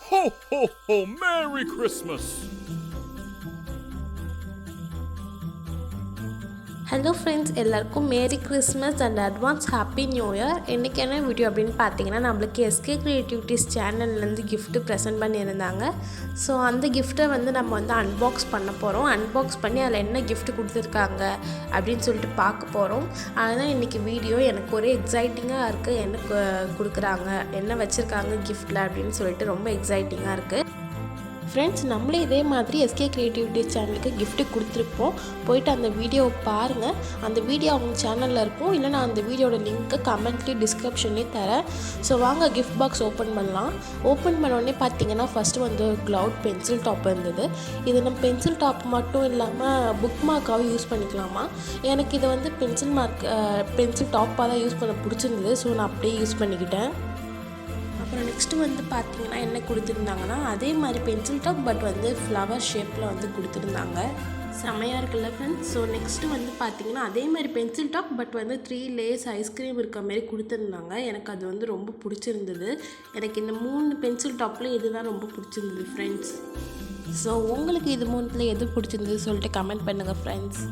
Ho, ho, ho! Merry Christmas! Hello friends, எல்லாருக்கும் merry Christmas and advance happy new year. இன்றைக்கி என்ன video அப்படின்னு பார்த்தீங்கன்னா, நம்மளுக்கு எஸ்கே கிரியேட்டிவிட்டிஸ் சேனல்லேருந்து கிஃப்ட்டு ப்ரெசென்ட் பண்ணியிருந்தாங்க. ஸோ அந்த கிஃப்ட்டை நம்ம அன்பாக்ஸ் பண்ண போகிறோம். அன்பாக்ஸ் பண்ணி அதில் என்ன கிஃப்ட் கொடுத்துருக்காங்க அப்படின்னு சொல்லிட்டு பார்க்க போகிறோம். அதுதான் இன்றைக்கி வீடியோ. எனக்கு ஒரே எக்ஸைட்டிங்காக இருக்குது. என்ன கொடுக்குறாங்க, என்ன வச்சுருக்காங்க கிஃப்ட்டில் அப்படின்னு சொல்லிட்டு ரொம்ப எக்ஸைட்டிங்காக இருக்குது. ஃப்ரெண்ட்ஸ், நம்மளே இதே மாதிரி எஸ்கே கிரியேட்டிவிட்டிஸ் சேனலுக்கு கிஃப்ட்டு கொடுத்துருப்போம். போயிட்டு அந்த வீடியோவை பாருங்கள். அந்த வீடியோ அவங்க சேனலில் இருக்கும். இல்லை நான் அந்த வீடியோட லிங்க்கு கமெண்ட்லேயும் டிஸ்கிரிப்ஷன்லேயும் தரேன். ஸோ வாங்க கிஃப்ட் பாக்ஸ் ஓப்பன் பண்ணலாம். ஓப்பன் பண்ணோடனே பார்த்தீங்கன்னா ஃபஸ்ட்டு க்ளவுட் பென்சில் டாப் இருந்தது. இது நம்ம பென்சில் டாப் மட்டும் இல்லாமல் புக் மார்க்காகவும் யூஸ் பண்ணிக்கலாமா. எனக்கு இதை பென்சில் டாப்பாக தான் யூஸ் பண்ண பிடிச்சிருந்தது. ஸோ நான் அப்படியே யூஸ் பண்ணிக்கிட்டேன். அப்புறம் நெக்ஸ்ட்டு பார்த்தீங்கன்னா என்ன கொடுத்துருந்தாங்கன்னா, அதே மாதிரி பென்சில் டாப் பட் ஃப்ளவர் ஷேப்பில் கொடுத்துருந்தாங்க. செம்மையாக இருக்குல்ல ஃப்ரெண்ட்ஸ். ஸோ நெக்ஸ்ட்டு பார்த்தீங்கன்னா அதே மாதிரி pencil top but 3 layers ice cream இருக்க மாதிரி கொடுத்துருந்தாங்க. எனக்கு அது ரொம்ப பிடிச்சிருந்தது. எனக்கு இந்த 3 பென்சில் டாப்பில் இதுதான் ரொம்ப பிடிச்சிருந்தது ஃப்ரெண்ட்ஸ். ஸோ உங்களுக்கு இது 3ல் எது பிடிச்சிருந்தது சொல்லிட்டு கமெண்ட் பண்ணுங்கள் ஃப்ரெண்ட்ஸ்.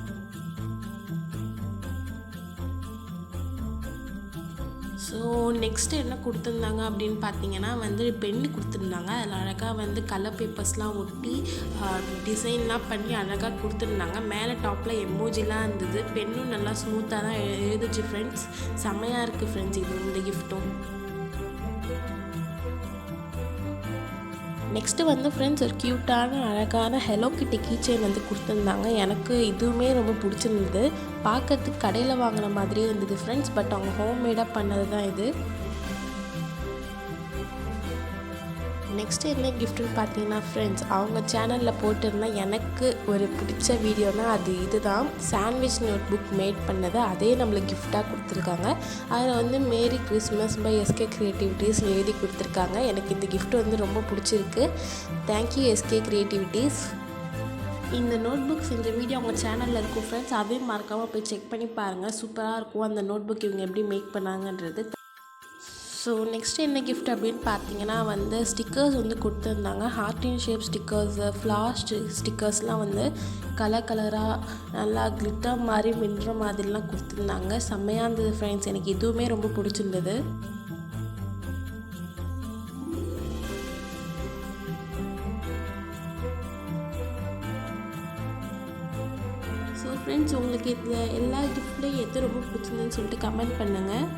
ஸோ நெக்ஸ்ட்டு என்ன கொடுத்துருந்தாங்க அப்படின்னு பார்த்தீங்கன்னா பென்னு கொடுத்துருந்தாங்க. அதில் அழகாக கலர் பேப்பர்ஸ்லாம் ஒட்டி டிசைன்லாம் பண்ணி அழகாக கொடுத்துருந்தாங்க. மேலே டாப்பில் எமோஜிலாம் இருந்தது. பென்னும் நல்லா ஸ்மூத்தாக தான் எழுதுச்சு ஃப்ரெண்ட்ஸ். செம்மையாக இருக்குது ஃப்ரெண்ட்ஸ் இந்த கிஃப்ட்டும். நெக்ஸ்ட்டு ஃப்ரெண்ட்ஸ் ஒரு க்யூட்டான அழகான ஹெலோ கிட்டி கீச்செயின் கொடுத்துருந்தாங்க. எனக்கு இதுவுமே ரொம்ப பிடிச்சிருந்தது. பார்க்கறதுக்கு கடையில் வாங்கின மாதிரியே இருந்தது ஃப்ரெண்ட்ஸ். பட் அவங்க ஹோம்மேடாக பண்ணது தான் இது. நெக்ஸ்ட்டு என்ன கிஃப்ட்டுன்னு பார்த்தீங்கன்னா ஃப்ரெண்ட்ஸ், அவங்க சேனலில் போட்டிருந்தால் எனக்கு ஒரு பிடிச்ச வீடியோனா அது இதுதான். சாண்ட்விச் நோட் புக் மேட் பண்ணது அதே நம்மளுக்கு கிஃப்டாக கொடுத்துருக்காங்க. அதில் merry Christmas by SK creativities எழுதி கொடுத்துருக்காங்க. எனக்கு இந்த கிஃப்ட் ரொம்ப பிடிச்சிருக்கு. Thank you SK creativities. இந்த நோட் புக் செஞ்ச வீடியோ அவங்க சேனலில் இருக்கும் ஃப்ரெண்ட்ஸ். அதையும் மறக்காமல் போய் செக் பண்ணி பாருங்கள். சூப்பராக இருக்கும் அந்த நோட் புக் இவங்க எப்படி மேக் பண்ணாங்கன்றது. ஸோ நெக்ஸ்ட்டு என்ன கிஃப்ட் அப்படின்னு பார்த்தீங்கன்னா ஸ்டிக்கர்ஸ் கொடுத்துருந்தாங்க. ஹார்டின் ஷேப் ஸ்டிக்கர்ஸு, ஃப்ளார் ஸ்டிக்கர்ஸ்லாம் கலர் கலராக நல்லா கிளிட்டர் மாதிரி மின்னுற மாதிரிலாம் கொடுத்துருந்தாங்க. செம்மையாக இருந்தது ஃப்ரெண்ட்ஸ். எனக்கு இதுவுமே ரொம்ப பிடிச்சிருந்தது. ஸோ ஃப்ரெண்ட்ஸ், உங்களுக்கு இதில் எல்லா கிஃப்ட்லேயும் எது ரொம்ப பிடிச்சிருந்ததுன்னு சொல்லிட்டு கமெண்ட் பண்ணுங்கள்.